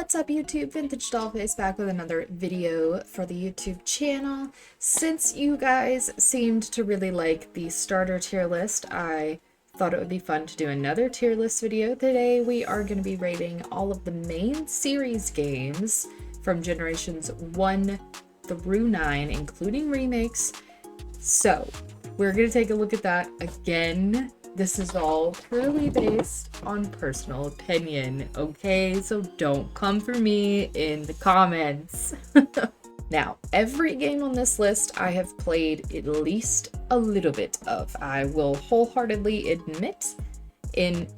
What's up YouTube? Vintage Dollface back with another video for the YouTube channel. Since you guys seemed to really like the starter tier list, I thought it would be fun to do another tier list video. Today we are going to be rating all of the main series games from generations 1 through 9, including remakes. So we're going to take a look at that again. This is all purely based on personal opinion, okay? So don't come for me in the comments. Now, every game on this list I have played at least a little bit of. I will wholeheartedly admit in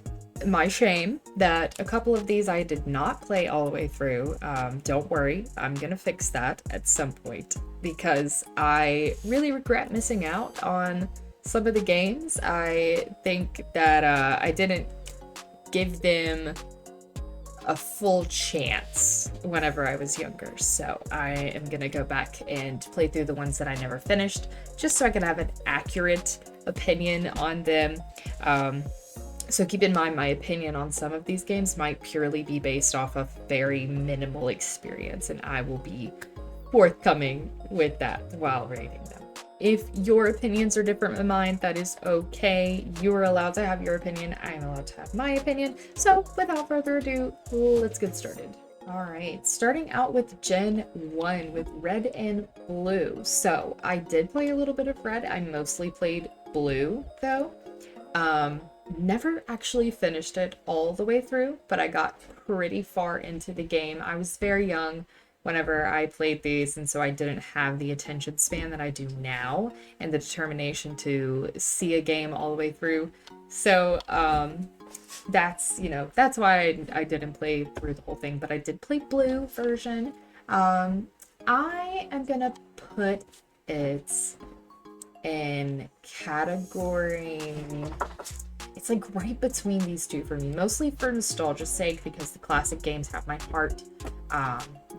my shame that a couple of these I did not play all the way through. Don't worry, I'm gonna fix that at some point because I really regret missing out on some of the games. I think that I didn't give them a full chance whenever I was younger. So I am gonna go back and play through the ones that I never finished, just so I can have an accurate opinion on them. So keep in mind, my opinion on some of these games might purely be based off of very minimal experience, and I will be forthcoming with that while rating them. If your opinions are different than mine, that is okay. You're allowed to have your opinion. I'm allowed to have my opinion. So without further ado, let's get started. All right, starting out with Gen 1 with Red and Blue. So I did play a little bit of Red. I mostly played Blue though. Never actually finished it all the way through, but I got pretty far into the game. I was very young whenever I played these, and so I didn't have the attention span that I do now and the determination to see a game all the way through. So that's why I didn't play through the whole thing, but I did play Blue version. I am gonna put it in category, it's like right between these two for me, mostly for nostalgia's sake because the classic games have my heart.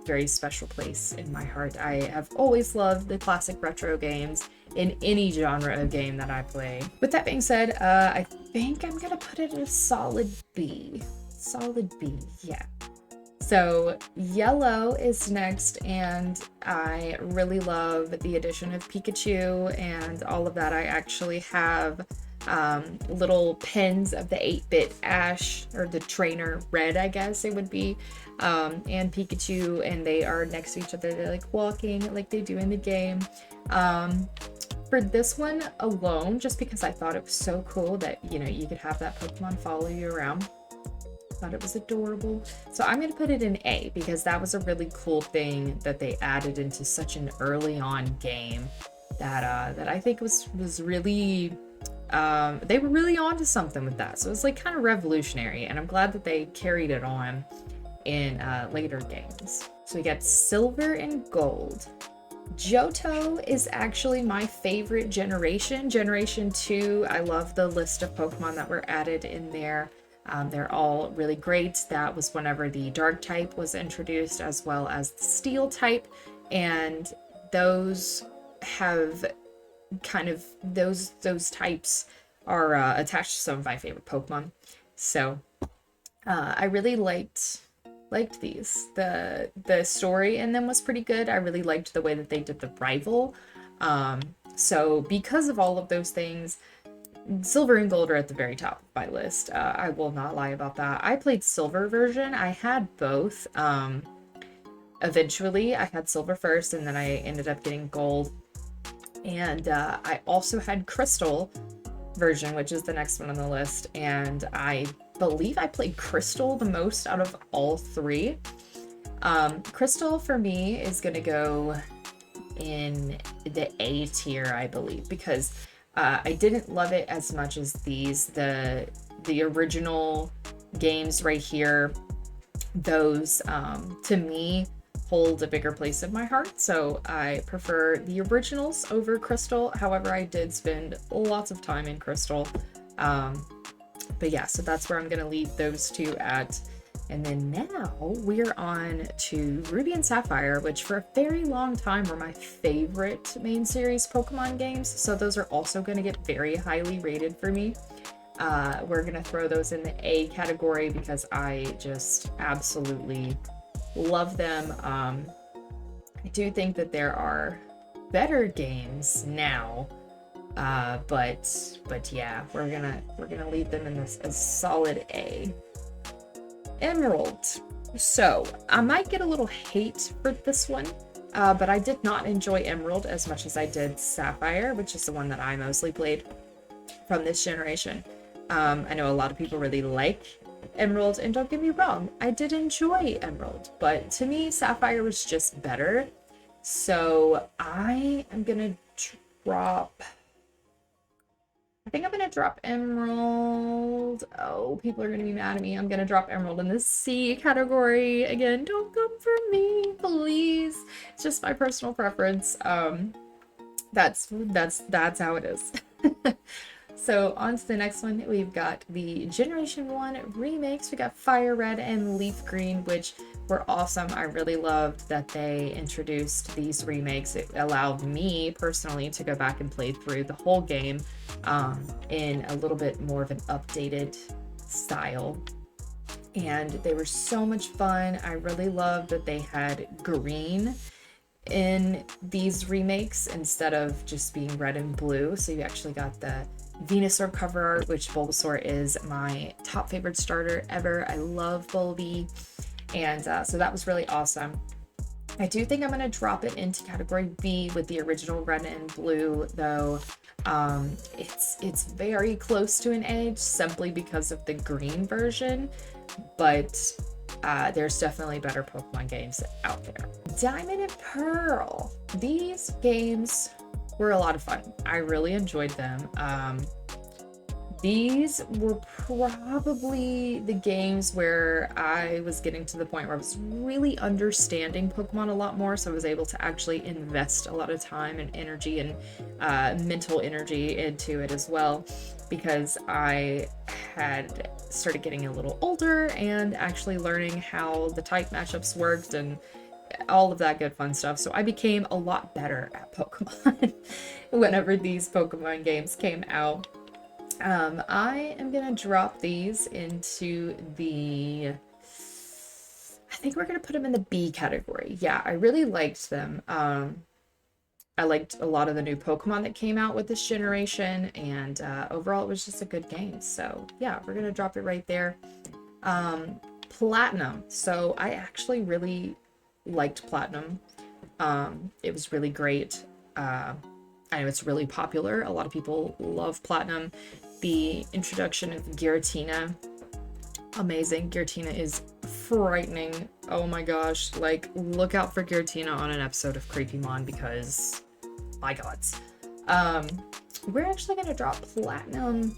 Very special place in my heart. I have always loved the classic retro games in any genre of game that I play. With that being said, I think I'm gonna put it a solid B. Solid B, yeah. So Yellow is next, and I really love the addition of Pikachu and all of that. I actually have little pins of the 8-bit Ash, or the trainer Red, I guess it would be, and Pikachu, and they are next to each other. They're like walking like they do in the game. For this one alone, just because I thought it was so cool that, you know, you could have that Pokemon follow you around. Thought it was adorable. So I'm going to put it in A because that was a really cool thing that they added into such an early on game that I think was really they were really onto something with that. So it was like kind of revolutionary, and I'm glad that they carried it on in later games. So we got Silver and Gold. Johto is actually my favorite generation. Generation 2, I love the list of Pokemon that were added in there. They're all really great. That was whenever the Dark type was introduced, as well as the Steel type, and those have kind of those types are attached to some of my favorite Pokemon. So I really liked these. The story in them was pretty good. I really liked the way that they did the rival. So because of all of those things, Silver and Gold are at the very top of my list. I will not lie about that. I played Silver version. I had both. Eventually I had Silver first, and then I ended up getting Gold. And I also had Crystal version, which is the next one on the list. And I believe I played Crystal the most out of all three. Crystal for me is going to go in the A tier, I believe, because I didn't love it as much as these. The original games right here, those to me hold a bigger place in my heart, so I prefer the originals over Crystal. However, I did spend lots of time in Crystal. But yeah, so that's where I'm gonna leave those two at. And then now we're on to Ruby and Sapphire, which for a very long time were my favorite main series Pokemon games. So those are also gonna get very highly rated for me. We're gonna throw those in the A category because I just absolutely Love them. I do think that there are better games now, but yeah, we're gonna leave them in this as solid A. Emerald. So I might get a little hate for this one, but I did not enjoy Emerald as much as I did Sapphire, which is the one that I mostly played from this generation. I know a lot of people really like Emerald, and don't get me wrong, I did enjoy Emerald, but to me, Sapphire was just better. So I am gonna drop, I think I'm gonna drop Emerald. Oh, people are gonna be mad at me. I'm gonna drop Emerald in the C category. Again, don't come for me, please. It's just my personal preference. That's how it is. So on to the next one, we've got the Generation 1 remakes. We got Fire Red and Leaf Green, which were awesome. I really loved that they introduced these remakes. It allowed me personally to go back and play through the whole game in a little bit more of an updated style. And they were so much fun. I really loved that they had green in these remakes instead of just being red and blue. So you actually got the Venusaur cover art, which Bulbasaur is my top favorite starter ever. I love Bulby, and so that was really awesome. I do think I'm going to drop it into category B with the original red and blue, though. It's very close to an A simply because of the green version, but there's definitely better Pokemon games out there. Diamond and Pearl. These games were a lot of fun. I really enjoyed them. These were probably the games where I was getting to the point where I was really understanding Pokemon a lot more, so I was able to actually invest a lot of time and energy and mental energy into it as well, because I had started getting a little older and actually learning how the type matchups worked and all of that good fun stuff. So I became a lot better at Pokemon whenever these Pokemon games came out. I am gonna drop these into the, I think we're gonna put them in the B category. Yeah, I really liked them. I liked a lot of the new Pokemon that came out with this generation, and overall it was just a good game. So yeah, we're gonna drop it right there. Platinum. So I actually really liked Platinum. It was really great. I know it's really popular. A lot of people love Platinum. The introduction of Giratina, amazing. Giratina is frightening. Oh my gosh, like, look out for Giratina on an episode of Creepymon, because my gods. We're actually gonna drop Platinum.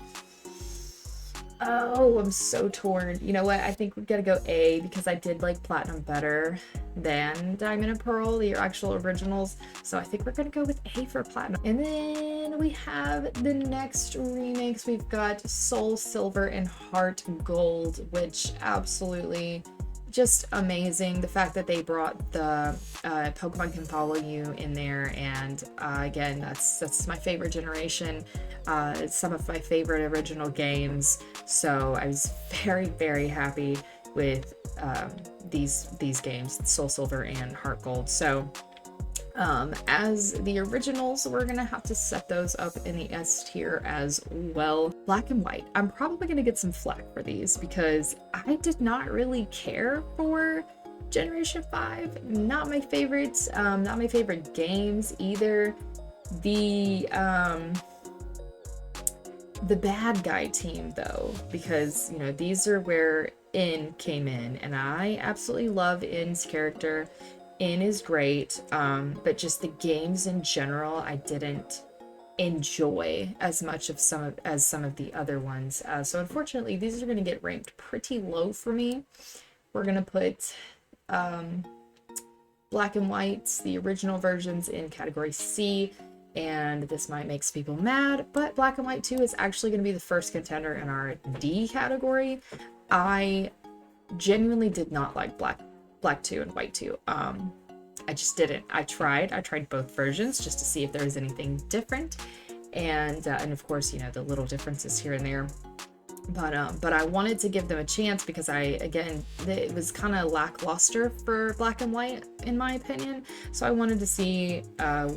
Oh, I'm so torn. You know what? I think we're gonna go A, because I did like Platinum better than Diamond and Pearl, the actual originals. So I think we're gonna go with A for Platinum. And then we have the next remakes. We've got Soul Silver and Heart Gold, which absolutely just amazing. The fact that they brought the Pokemon Can Follow You in there, and again, that's my favorite generation. It's some of my favorite original games, so I was very, very happy with these games, Soul Silver and Heart Gold. So as the originals, we're gonna have to set those up in the S tier as well. Black and White. I'm probably gonna get some flack for these because I did not really care for Generation 5. Not my favorites. Not my favorite games either. The bad guy team, though, because, you know, these are where In came in, and I absolutely love In's character. In is great, but just the games in general, I didn't enjoy as much of as some of the other ones. So unfortunately, these are going to get ranked pretty low for me. We're going to put Black and White, the original versions, in category C. And this might make people mad, but Black and White 2 is actually going to be the first contender in our D category. I genuinely did not like Black 2 and White 2. I just didn't. I tried both versions just to see if there was anything different. And of course, you know, the little differences here and there. But I wanted to give them a chance because it was kind of lackluster for Black and White in my opinion. So I wanted to see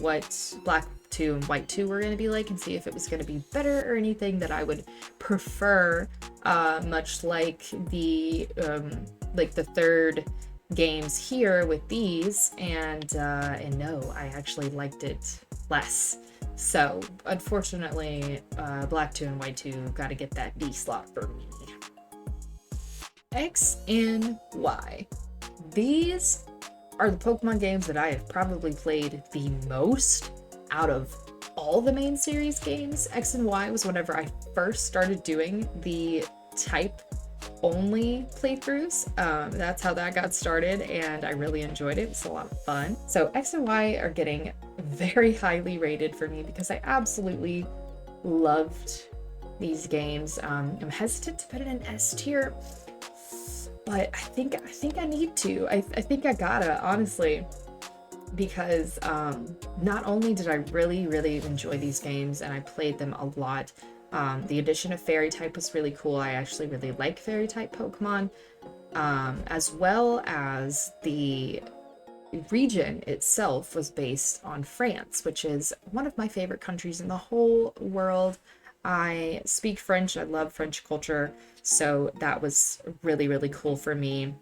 what Black 2 and White 2 were going to be like, and see if it was going to be better or anything that I would prefer, much like the third games here with these, and no, I actually liked it less. So, unfortunately, Black 2 and White 2 gotta get that D slot for me. X and Y. These are the Pokemon games that I have probably played the most out of all the main series games. X and Y was whenever I first started doing the type only playthroughs. That's how that got started, and I really enjoyed it. It was a lot of fun. So X and Y are getting very highly rated for me because I absolutely loved these games. I'm hesitant to put it in S tier, but I think I need to. I think I gotta, honestly, because not only did I really, really enjoy these games and I played them a lot, the addition of Fairy type was really cool. I actually really like Fairy type Pokemon, as well as the region itself was based on France, which is one of my favorite countries in the whole world. I speak French, I love French culture, so that was really, really cool for me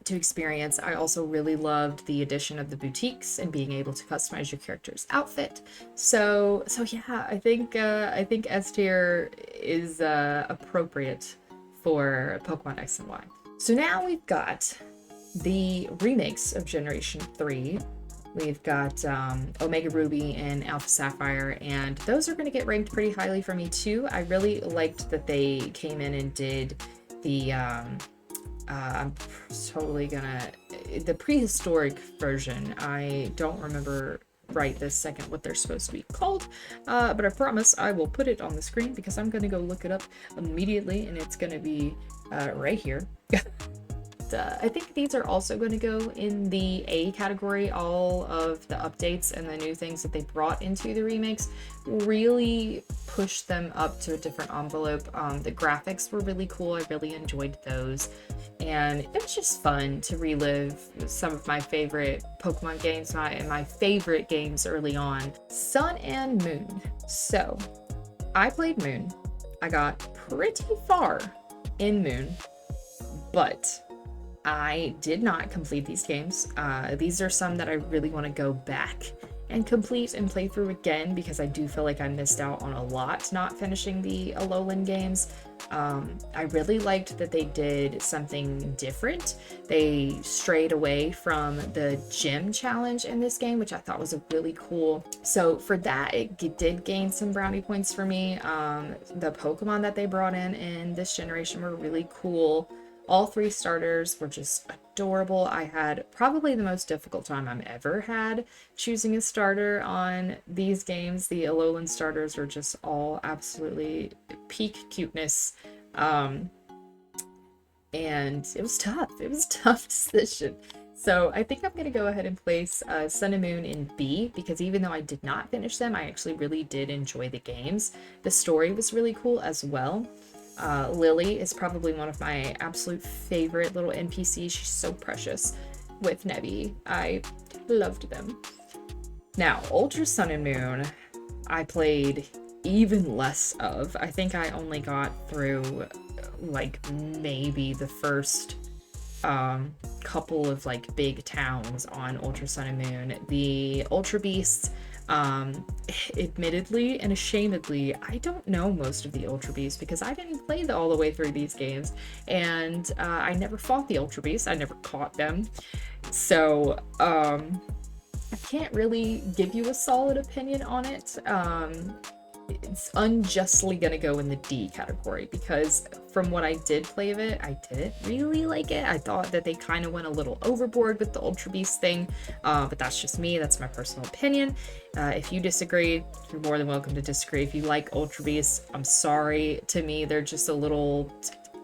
to experience. I also really loved the addition of the boutiques and being able to customize your character's outfit. So yeah, I think S tier is appropriate for Pokemon X and Y. So now we've got the remakes of Generation 3. We've got Omega Ruby and Alpha Sapphire, and those are going to get ranked pretty highly for me too. I really liked that they came in and did the I'm totally gonna, the prehistoric version. I don't remember right this second what they're supposed to be called, but I promise I will put it on the screen because I'm gonna go look it up immediately, and it's gonna be right here. I think these are also going to go in the A category. All of the updates and the new things that they brought into the remakes really pushed them up to a different envelope. The graphics were really cool. I really enjoyed those. And it was just fun to relive some of my favorite Pokemon games, my favorite games early on. Sun and Moon. So, I played Moon. I got pretty far in Moon, but I did not complete these games. These are some that I really want to go back and complete and play through again because I do feel like I missed out on a lot not finishing the Alolan games. I really liked that they did something different. They strayed away from the gym challenge in this game, which I thought was really cool. So for that, it did gain some brownie points for me. The Pokemon that they brought in this generation were really cool. All three starters were just adorable. I had probably the most difficult time I've ever had choosing a starter on these games. The Alolan starters are just all absolutely peak cuteness. And it was tough. It was a tough decision. So I think I'm going to go ahead and place Sun and Moon in B, because even though I did not finish them, I actually really did enjoy the games. The story was really cool as well. Lily is probably one of my absolute favorite little NPCs. She's so precious with Nebby. I loved them. Now, Ultra Sun and Moon, I played even less of. I think I only got through like maybe the first couple of like big towns on Ultra Sun and Moon. The Ultra Beasts, admittedly and ashamedly, I don't know most of the Ultra Beasts because I didn't play all the way through these games, and I never fought the Ultra Beasts. I never caught them, so I can't really give you a solid opinion on it. It's unjustly gonna go in the D category because from what I did play of it, I didn't really like it. I thought that they kind of went a little overboard with the Ultra Beast thing, but that's just me. That's my personal opinion. If you disagree, you're more than welcome to disagree. If you like Ultra Beasts, I'm sorry. To me, they're just a little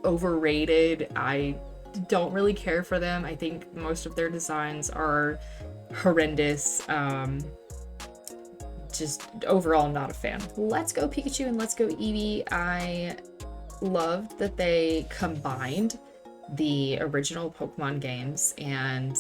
overrated. I don't really care for them. I think most of their designs are horrendous. Just overall not a fan. Let's Go Pikachu and Let's Go Eevee. I loved that they combined the original Pokemon games and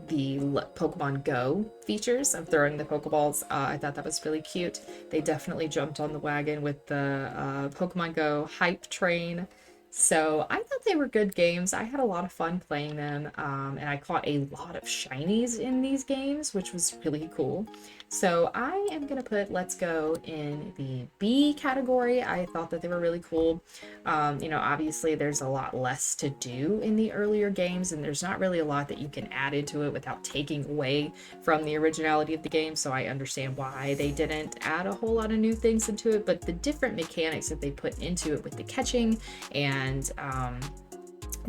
the Pokemon Go features of throwing the Pokeballs. I thought that was really cute. They definitely jumped on the wagon with the Pokemon Go hype train. So I thought they were good games. I had a lot of fun playing them, and I caught a lot of shinies in these games, which was really cool. So I am going to put Let's Go in the B category. I thought that they were really cool. Obviously there's a lot less to do in the earlier games, and there's not really a lot that you can add into it without taking away from the originality of the game. So I understand why they didn't add a whole lot of new things into it, but the different mechanics that they put into it with the catching and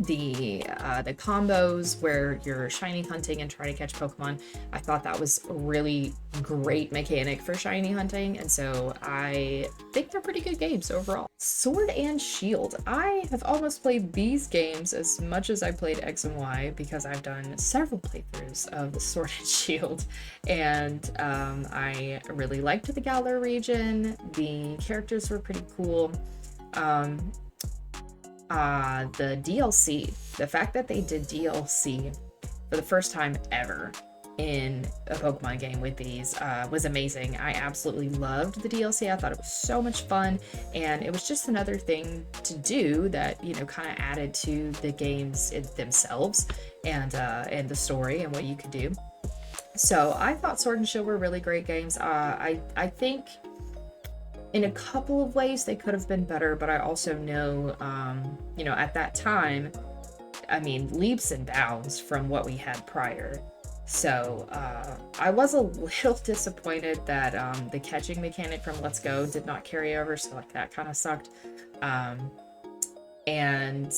the combos where you're shiny hunting and trying to catch Pokemon, I thought that was a really great mechanic for shiny hunting, and so I think they're pretty good games overall. Sword and Shield. I have almost played these games as much as I played X and Y because I've done several playthroughs of the Sword and Shield, and I really liked the Galar region. The characters were pretty cool. The DLC, the fact that they did DLC for the first time ever in a Pokemon game with these was amazing. I absolutely loved the DLC. I thought it was so much fun, and it was just another thing to do that, kind of added to the games themselves and the story and what you could do. So I thought Sword and Shield were really great games. I think in a couple of ways they could have been better, but I also know, at that time, leaps and bounds from what we had prior. So I was a little disappointed that the catching mechanic from Let's Go did not carry over, so that kind of sucked. And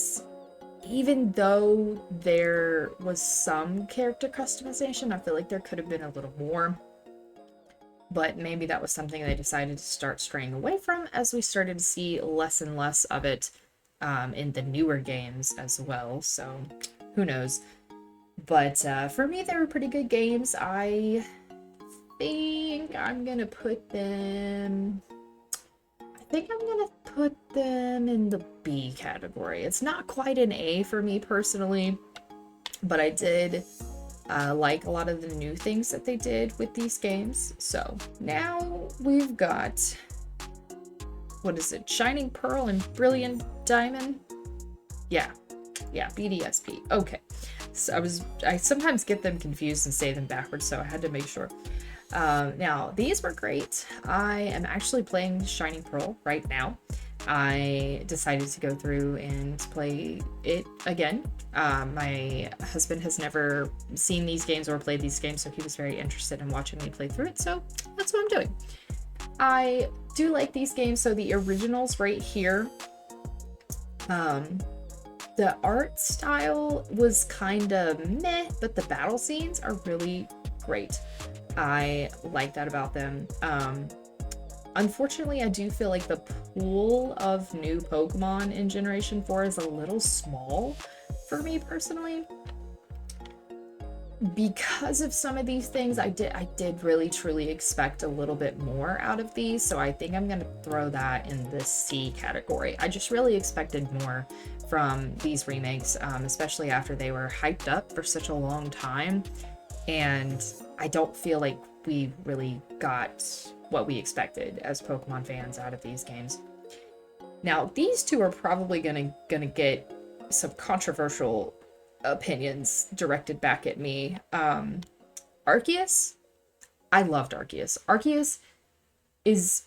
even though there was some character customization, I feel like there could have been a little more. But maybe that was something they decided to start straying away from as we started to see less and less of it in the newer games as well. So who knows? But for me, they were pretty good games. I think I'm going to put them... in the B category. It's not quite an A for me personally, but I did... like a lot of the new things that they did with these games. So now we've got, what is it? Shining Pearl and Brilliant Diamond? Yeah, BDSP. Okay. So I sometimes get them confused and say them backwards, so I had to make sure. Now, these were great. I am actually playing Shining Pearl right now. I decided to go through and play it again. My husband has never seen these games or played these games, so he was very interested in watching me play through it, so that's what I'm doing. I do like these games. So the originals right here, the art style was kind of meh, but the battle scenes are really great. I like that about them. Unfortunately, I do feel like the pool of new Pokemon in Generation 4 is a little small for me personally. Because of some of these things, I did really truly expect a little bit more out of these, so I think I'm going to throw that in the C category. I just really expected more from these remakes, especially after they were hyped up for such a long time, and I don't feel like we really got what we expected as Pokemon fans out of these games. Now, these two are probably gonna get some controversial opinions directed back at me. Arceus, I loved Arceus. Arceus is,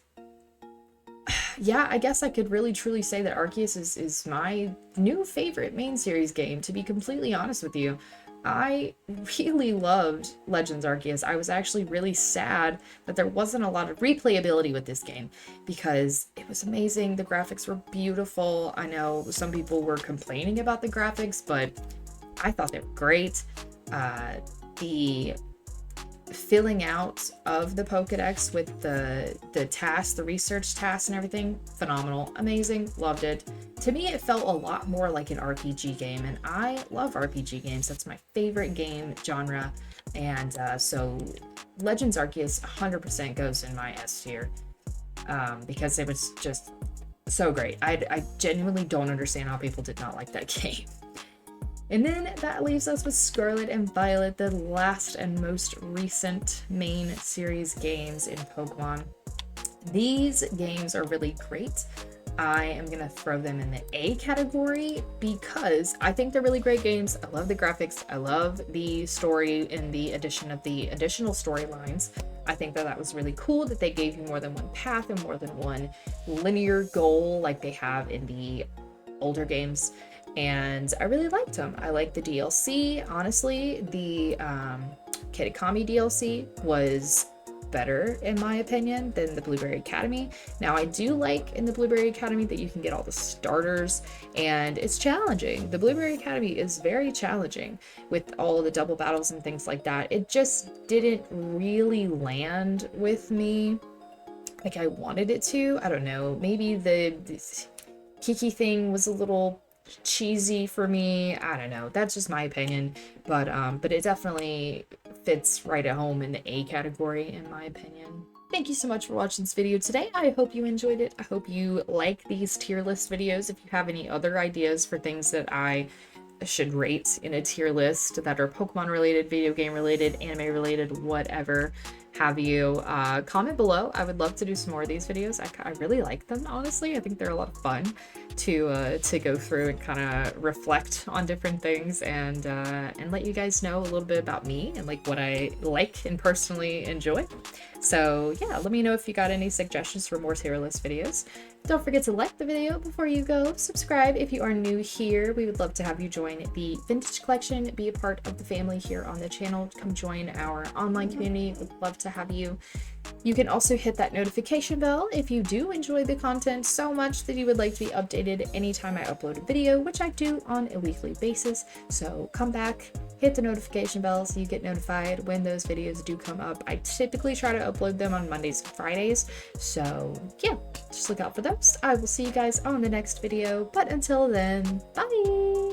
yeah, I guess I could really truly say that Arceus is my new favorite main series game, to be completely honest with you. I really loved Legends Arceus. I was actually really sad that there wasn't a lot of replayability with this game because it was amazing. The graphics were beautiful. I know some people were complaining about the graphics, but I thought they were great. The filling out of the Pokedex with the tasks, the research tasks and everything, phenomenal, amazing, loved it. To me, it felt a lot more like an RPG game, and I love RPG games. That's my favorite game genre, and so Legends Arceus 100% goes in my S tier because it was just So great. I genuinely don't understand how people did not like that game. And then that leaves us with Scarlet and Violet, the last and most recent main series games in Pokemon. These games are really great. I am going to throw them in the A category because I think they're really great games. I love the graphics. I love the story and the addition of the additional storylines. I think that was really cool that they gave you more than one path and more than one linear goal like they have in the older games. And I really liked them. I liked the DLC. Honestly, the Kitakami DLC was better in my opinion than the Blueberry Academy. Now I do like in the Blueberry Academy that you can get all the starters and it's challenging. The Blueberry Academy is very challenging with all the double battles and things like that. It just didn't really land with me like I wanted it to. I don't know, maybe the Kiki thing was a little cheesy for me. I don't know, that's just my opinion, but it definitely fits right at home in the A category in my opinion. Thank you so much for watching this video today. I hope you enjoyed it. I hope you like these tier list videos. If you have any other ideas for things that I should rate in a tier list that are Pokemon related, video game related, anime related, whatever have you, comment below. I would love to do some more of these videos. I really like them, honestly. I think they're a lot of fun to go through and kind of reflect on different things and let you guys know a little bit about me and like what I like and personally enjoy. So yeah, let me know if you got any suggestions for more tier list videos. Don't forget to like the video before you go. Subscribe if you are new here. We would love to have you join the Vintage Collection, be a part of the family here on the channel. Come join our online community. We'd love to have you. You can also hit that notification bell if you do enjoy the content so much that you would like to be updated anytime I upload a video, which I do on a weekly basis. So come back, hit the notification bell so you get notified when those videos do come up. I typically try to upload them on Mondays and Fridays. So yeah, just look out for those. I will see you guys on the next video, but until then, bye!